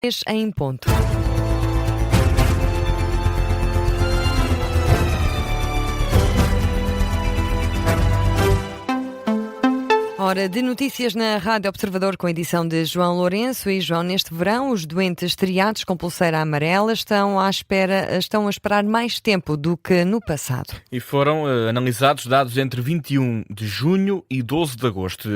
Em ponto. Hora de notícias na Rádio Observador com a edição de João Lourenço. E João, neste verão os doentes triados com pulseira amarela estão a esperar mais tempo do que no passado. E foram analisados dados entre 21 de junho e 12 de agosto,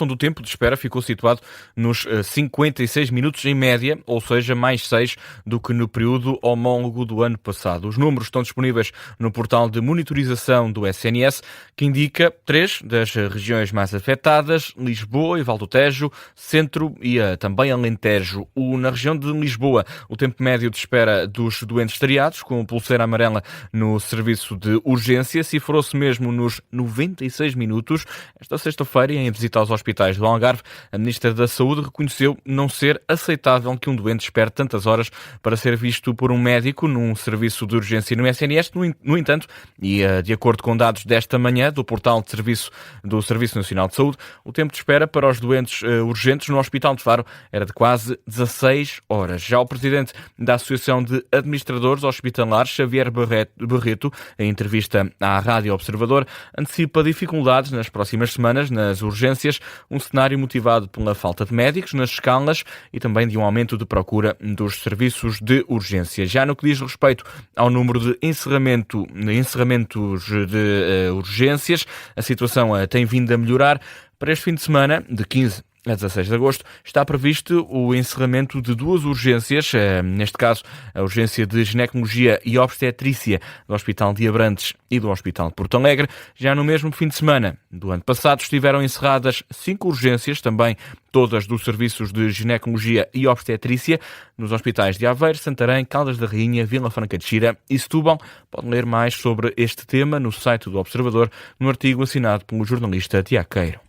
onde o tempo de espera ficou situado nos 56 minutos em média, ou seja, mais 6 do que no período homólogo do ano passado. Os números estão disponíveis no portal de monitorização do SNS, que indica 3 das regiões mais afetadas: Lisboa e Val do Tejo, Centro e também Alentejo. Na região de Lisboa, o tempo médio de espera dos doentes triados com pulseira amarela no serviço de urgência cifrou-se mesmo nos 96 minutos. Esta sexta-feira, em visita aos hospitais do Algarve, a Ministra da Saúde reconheceu não ser aceitável que um doente espere tantas horas para ser visto por um médico num serviço de urgência no SNS. No entanto, e de acordo com dados desta manhã do portal de serviço do Serviço Nacional de Saúde, o tempo de espera para os doentes urgentes no Hospital de Faro era de quase 16 horas. Já o presidente da Associação de Administradores Hospitalares, Xavier Barreto, em entrevista à Rádio Observador, antecipa dificuldades nas próximas semanas nas urgências, um cenário motivado pela falta de médicos nas escalas e também de um aumento de procura dos serviços de urgência. Já no que diz respeito ao número de encerramentos de urgências, a situação tem vindo a melhorar. Para este fim de semana, de 15 a 16 de agosto, está previsto o encerramento de 2 urgências, neste caso a urgência de ginecologia e obstetrícia do Hospital de Abrantes e do Hospital de Porto Alegre. Já no mesmo fim de semana do ano passado estiveram encerradas 5 urgências, também todas dos serviços de ginecologia e obstetrícia, nos hospitais de Aveiro, Santarém, Caldas da Rainha, Vila Franca de Xira e Setúbal. Pode ler mais sobre este tema no site do Observador, no artigo assinado pelo jornalista Tiago Queiro.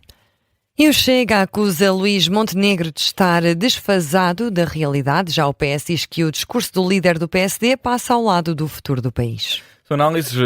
E o Chega acusa Luís Montenegro de estar desfasado da realidade. Já o PS diz que o discurso do líder do PSD passa ao lado do futuro do país. São análises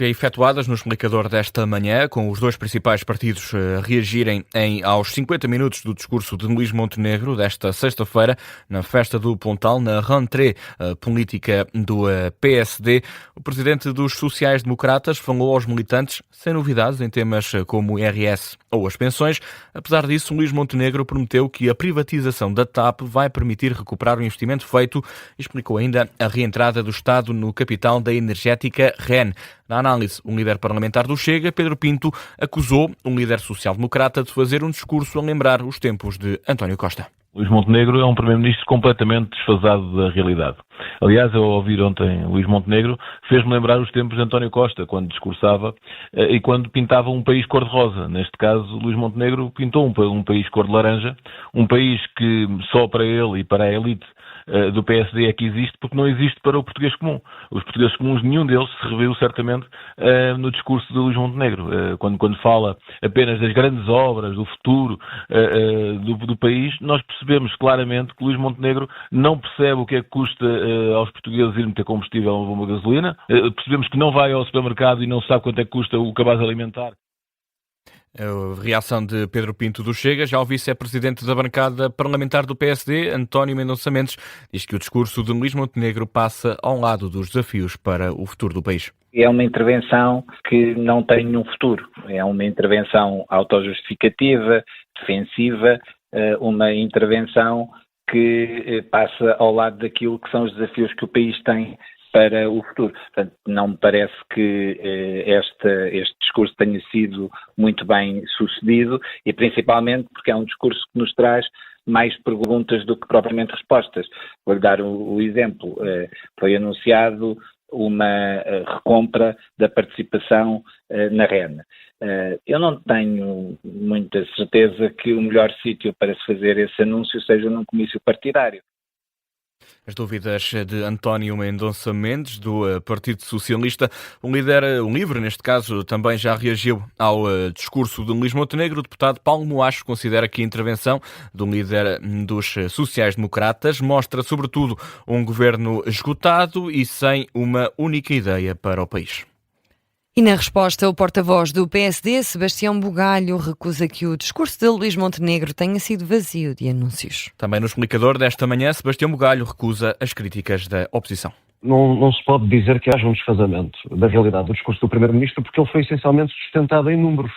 efetuadas no explicador desta manhã, com os 2 principais partidos a reagirem aos 50 minutos do discurso de Luís Montenegro desta sexta-feira, na festa do Pontal, na rentrée política do PSD. O presidente dos sociais-democratas falou aos militantes sem novidades em temas como o IRS ou as pensões. Apesar disso, Luís Montenegro prometeu que a privatização da TAP vai permitir recuperar o investimento feito e explicou ainda a reentrada do Estado no capital da energética REN. Na análise, o líder parlamentar do Chega, Pedro Pinto, acusou o líder social-democrata de fazer um discurso a lembrar os tempos de António Costa. Luís Montenegro é um primeiro-ministro completamente desfasado da realidade. Aliás, ao ouvir ontem Luís Montenegro, fez-me lembrar os tempos de António Costa, quando discursava e quando pintava um país cor-de-rosa. Neste caso, Luís Montenegro pintou um país cor-de-laranja, um país que só para ele e para a elite do PSD é que existe, porque não existe para o português comum. Os portugueses comuns, nenhum deles se reviu certamente no discurso de Luís Montenegro. Quando fala apenas das grandes obras, do futuro do país, nós percebemos claramente que Luís Montenegro não percebe o que é que custa aos portugueses ir meter combustível a uma bomba de gasolina. Percebemos que não vai ao supermercado e não sabe quanto é que custa o cabaz alimentar. A reação de Pedro Pinto do Chega. Já o vice-presidente da bancada parlamentar do PSD, António Mendonça Mendes, diz que o discurso de Luís Montenegro passa ao lado dos desafios para o futuro do país. É uma intervenção que não tem nenhum futuro. É uma intervenção autojustificativa, defensiva, uma intervenção que passa ao lado daquilo que são os desafios que o país tem para o futuro. Portanto, não me parece que este discurso tenha sido muito bem sucedido e principalmente porque é um discurso que nos traz mais perguntas do que propriamente respostas. Vou-lhe dar o exemplo. Foi anunciado uma recompra da participação na REN. Eu não tenho muita certeza que o melhor sítio para se fazer esse anúncio seja num comício partidário. As dúvidas de António Mendonça Mendes, do Partido Socialista. Um livre, neste caso, também já reagiu ao discurso de Luís Montenegro. O deputado Paulo Moacho considera que a intervenção do líder dos sociais-democratas mostra, sobretudo, um governo esgotado e sem uma única ideia para o país. E na resposta, o porta-voz do PSD, Sebastião Bugalho, recusa que o discurso de Luís Montenegro tenha sido vazio de anúncios. Também no explicador desta manhã, Sebastião Bugalho recusa as críticas da oposição. Não se pode dizer que haja um desfazamento da realidade do discurso do Primeiro-Ministro, porque ele foi essencialmente sustentado em números.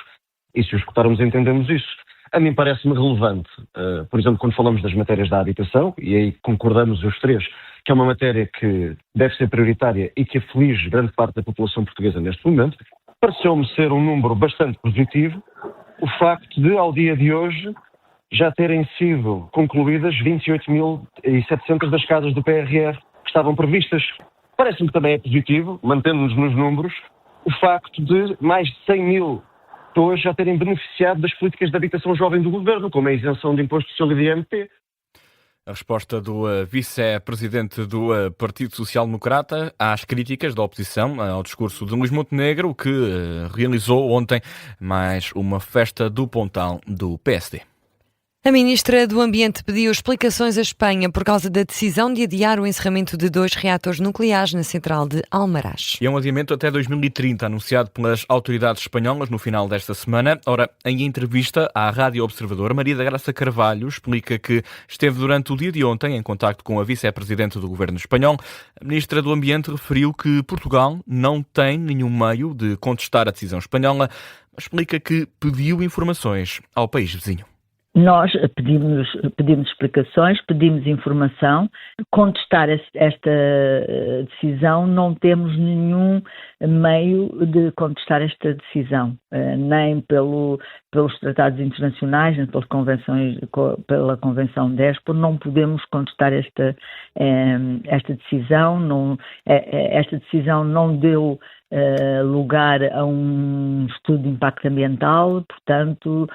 E se o escutarmos, entendemos isso. A mim parece-me relevante, por exemplo, quando falamos das matérias da habitação, e aí concordamos os três, que é uma matéria que deve ser prioritária e que aflige grande parte da população portuguesa neste momento, pareceu-me ser um número bastante positivo o facto de, ao dia de hoje, já terem sido concluídas 28.700 das casas do PRR que estavam previstas. Parece-me que também é positivo, mantendo-nos nos números, o facto de mais de 100 mil pessoas já terem beneficiado das políticas de habitação jovem do Governo, como a isenção de imposto social e de IMT. A resposta do vice-presidente do Partido Social Democrata às críticas da oposição ao discurso de Luís Montenegro, que realizou ontem mais uma festa do Pontão do PSD. A ministra do Ambiente pediu explicações à Espanha por causa da decisão de adiar o encerramento de 2 reatores nucleares na central de Almaraz. E é um adiamento até 2030, anunciado pelas autoridades espanholas no final desta semana. Ora, em entrevista à Rádio Observador, Maria da Graça Carvalho explica que esteve durante o dia de ontem em contacto com a vice-presidente do governo espanhol. A ministra do Ambiente referiu que Portugal não tem nenhum meio de contestar a decisão espanhola, mas explica que pediu informações ao país vizinho. Nós pedimos explicações, pedimos informação. Contestar esta decisão, não temos nenhum meio de contestar esta decisão, nem pelos tratados internacionais, nem pelas convenções, pela Convenção de Espoo, não podemos contestar esta decisão. Esta decisão não deu lugar a um estudo de impacto ambiental, portanto,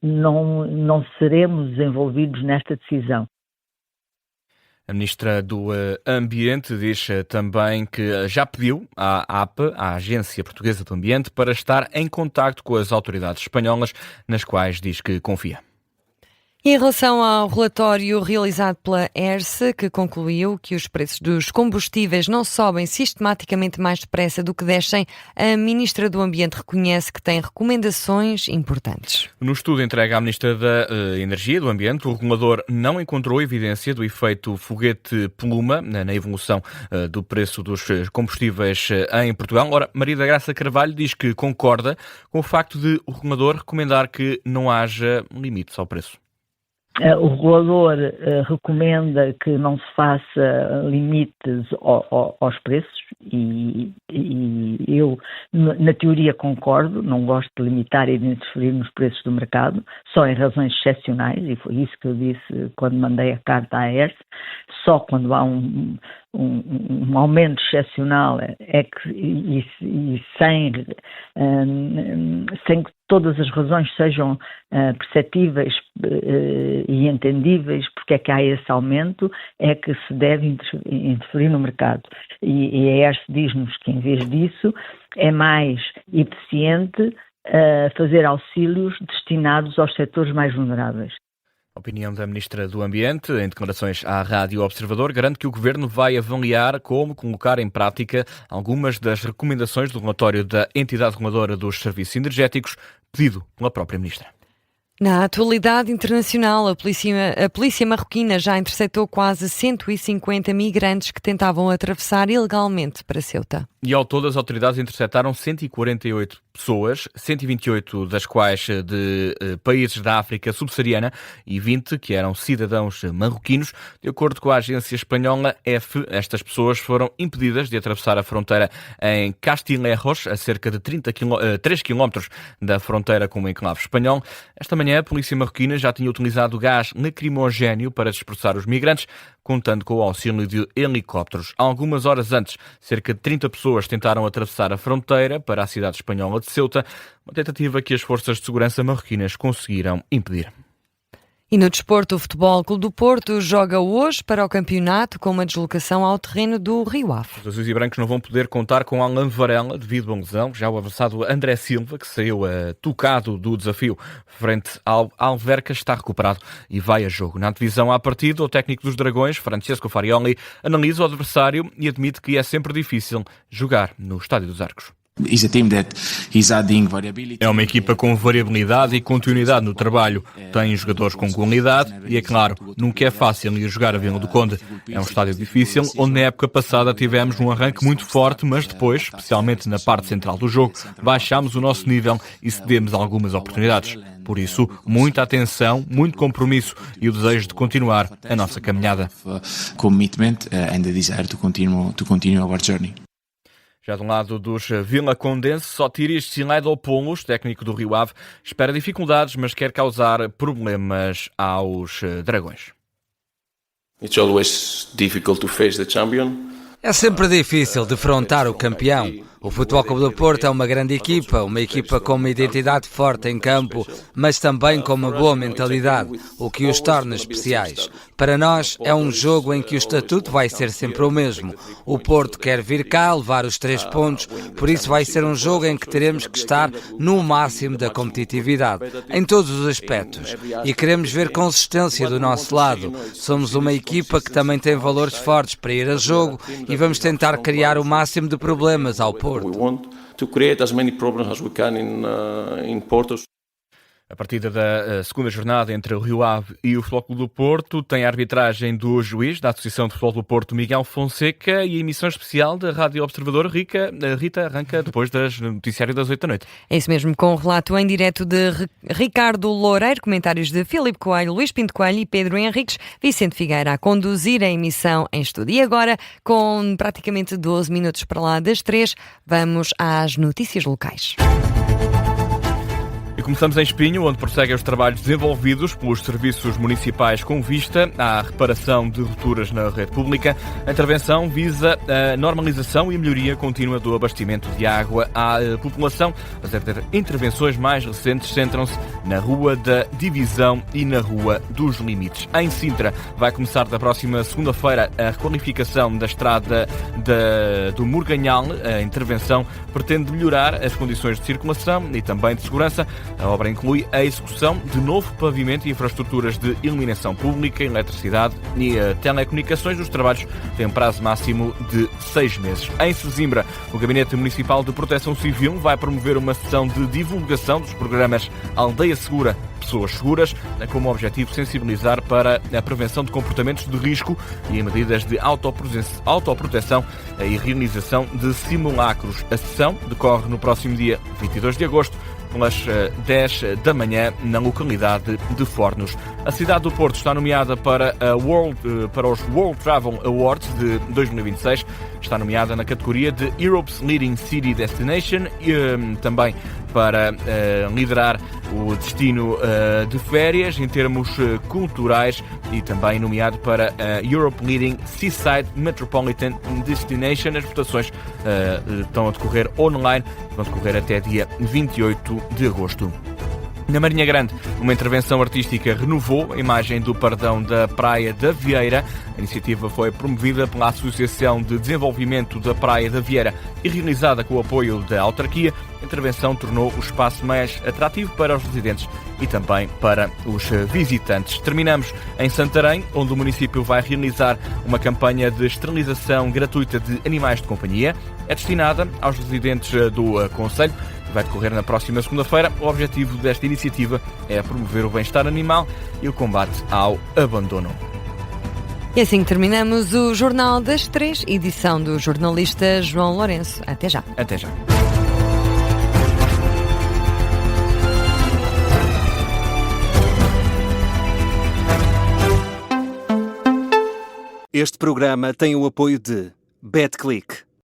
não seremos envolvidos nesta decisão. A ministra do Ambiente diz também que já pediu à APA, a Agência Portuguesa do Ambiente, para estar em contacto com as autoridades espanholas, nas quais diz que confia. E em relação ao relatório realizado pela ERSE, que concluiu que os preços dos combustíveis não sobem sistematicamente mais depressa do que descem, a Ministra do Ambiente reconhece que tem recomendações importantes. No estudo entregue à Ministra da Energia e do Ambiente, o regulador não encontrou evidência do efeito foguete pluma na evolução do preço dos combustíveis em Portugal. Ora, Maria da Graça Carvalho diz que concorda com o facto de o regulador recomendar que não haja limites ao preço. O regulador recomenda que não se faça limites aos preços e eu, na teoria, concordo, não gosto de limitar e de interferir nos preços do mercado, só em razões excepcionais, e foi isso que eu disse quando mandei a carta à ERSE, só quando há um aumento excepcional sem que todas as razões sejam perceptíveis e entendíveis porque é que há esse aumento, é que se deve interferir no mercado. E a ERSE diz-nos que, em vez disso, é mais eficiente fazer auxílios destinados aos setores mais vulneráveis. A opinião da Ministra do Ambiente, em declarações à Rádio Observador, garante que o Governo vai avaliar como colocar em prática algumas das recomendações do relatório da entidade reguladora dos serviços energéticos, pedido pela própria Ministra. Na atualidade internacional, a polícia marroquina já interceptou quase 150 migrantes que tentavam atravessar ilegalmente para Ceuta. E ao todo, as autoridades interceptaram 148 pessoas, 128 das quais de países da África subsaariana e 20 que eram cidadãos marroquinos. De acordo com a agência espanhola EFE, estas pessoas foram impedidas de atravessar a fronteira em Castillejos, a cerca de 3 km da fronteira com o enclave espanhol. Esta manhã, a polícia marroquina já tinha utilizado gás lacrimogéneo para dispersar os migrantes, contando com o auxílio de helicópteros. Algumas horas antes, cerca de 30 pessoas tentaram atravessar a fronteira para a cidade espanhola de Ceuta, uma tentativa que as forças de segurança marroquinas conseguiram impedir. E no desporto, o Futebol Clube do Porto joga hoje para o campeonato com uma deslocação ao terreno do Rio Ave. Os azuis e brancos não vão poder contar com Alan Varela devido a uma lesão. Já o avançado André Silva, que saiu tocado do desafio frente ao Alverca, está recuperado e vai a jogo. Na divisão à partida, o técnico dos Dragões, Francesco Farioli, analisa o adversário e admite que é sempre difícil jogar no Estádio dos Arcos. É uma equipa com variabilidade e continuidade no trabalho. Tem jogadores com qualidade e, é claro, nunca é fácil ir jogar a Vila do Conde. É um estádio difícil, onde na época passada tivemos um arranque muito forte, mas depois, especialmente na parte central do jogo, baixámos o nosso nível e cedemos algumas oportunidades. Por isso, muita atenção, muito compromisso e o desejo de continuar a nossa caminhada. Já do lado dos vilacondenses, Sotiris Silaidopoulos, técnico do Rio Ave, espera dificuldades, mas quer causar problemas aos Dragões. É sempre difícil defrontar o campeão. O Futebol Clube do Porto é uma grande equipa, uma equipa com uma identidade forte em campo, mas também com uma boa mentalidade, o que os torna especiais. Para nós é um jogo em que o estatuto vai ser sempre o mesmo. O Porto quer vir cá, levar os 3 pontos, por isso vai ser um jogo em que teremos que estar no máximo da competitividade, em todos os aspectos. E queremos ver consistência do nosso lado. Somos uma equipa que também tem valores fortes para ir a jogo e vamos tentar criar o máximo de problemas ao Porto. A partida da segunda jornada entre o Rio Ave e o Futebol Clube do Porto tem a arbitragem do juiz da Associação de Futebol do Porto, Miguel Fonseca, e a emissão especial da Rádio Observador. Rita, arranca depois das noticiário das 8 da noite. É isso mesmo, com o relato em direto de Ricardo Loureiro, comentários de Filipe Coelho, Luís Pinto Coelho e Pedro Henriques, Vicente Figueira a conduzir a emissão em estúdio. E agora, com praticamente 12 minutos para lá das 3, vamos às notícias locais. E começamos em Espinho, onde prosseguem os trabalhos desenvolvidos pelos serviços municipais com vista à reparação de rupturas na rede pública. A intervenção visa a normalização e melhoria contínua do abastecimento de água à população. As intervenções mais recentes centram-se na Rua da Divisão e na Rua dos Limites. Em Sintra, vai começar da próxima segunda-feira a requalificação da estrada do Murganhal. A intervenção pretende melhorar as condições de circulação e também de segurança. A obra inclui a execução de novo pavimento e infraestruturas de iluminação pública, eletricidade e telecomunicações. Os trabalhos têm um prazo máximo de 6 meses. Em Sesimbra, o Gabinete Municipal de Proteção Civil vai promover uma sessão de divulgação dos programas Aldeia Segura, Pessoas Seguras, como objetivo sensibilizar para a prevenção de comportamentos de risco e medidas de autoproteção e realização de simulacros. A sessão decorre no próximo dia 22 de agosto, pelas 10 da manhã, na localidade de Fornos. A cidade do Porto está nomeada para os World Travel Awards de 2026. Está nomeada na categoria de Europe's Leading City Destination e também para liderar o destino de férias em termos culturais e também nomeado para Europe Leading Seaside Metropolitan Destination. As votações estão a decorrer online, vão decorrer até dia 28 de agosto. Na Marinha Grande, uma intervenção artística renovou a imagem do Pardão da Praia da Vieira. A iniciativa foi promovida pela Associação de Desenvolvimento da Praia da Vieira e realizada com o apoio da autarquia. A intervenção tornou o espaço mais atrativo para os residentes e também para os visitantes. Terminamos em Santarém, onde o município vai realizar uma campanha de esterilização gratuita de animais de companhia. É destinada aos residentes do concelho. Vai decorrer na próxima segunda-feira. O objetivo desta iniciativa é promover o bem-estar animal e o combate ao abandono. E assim terminamos o Jornal das 3, edição do jornalista João Lourenço. Até já. Até já. Este programa tem o apoio de BetClick.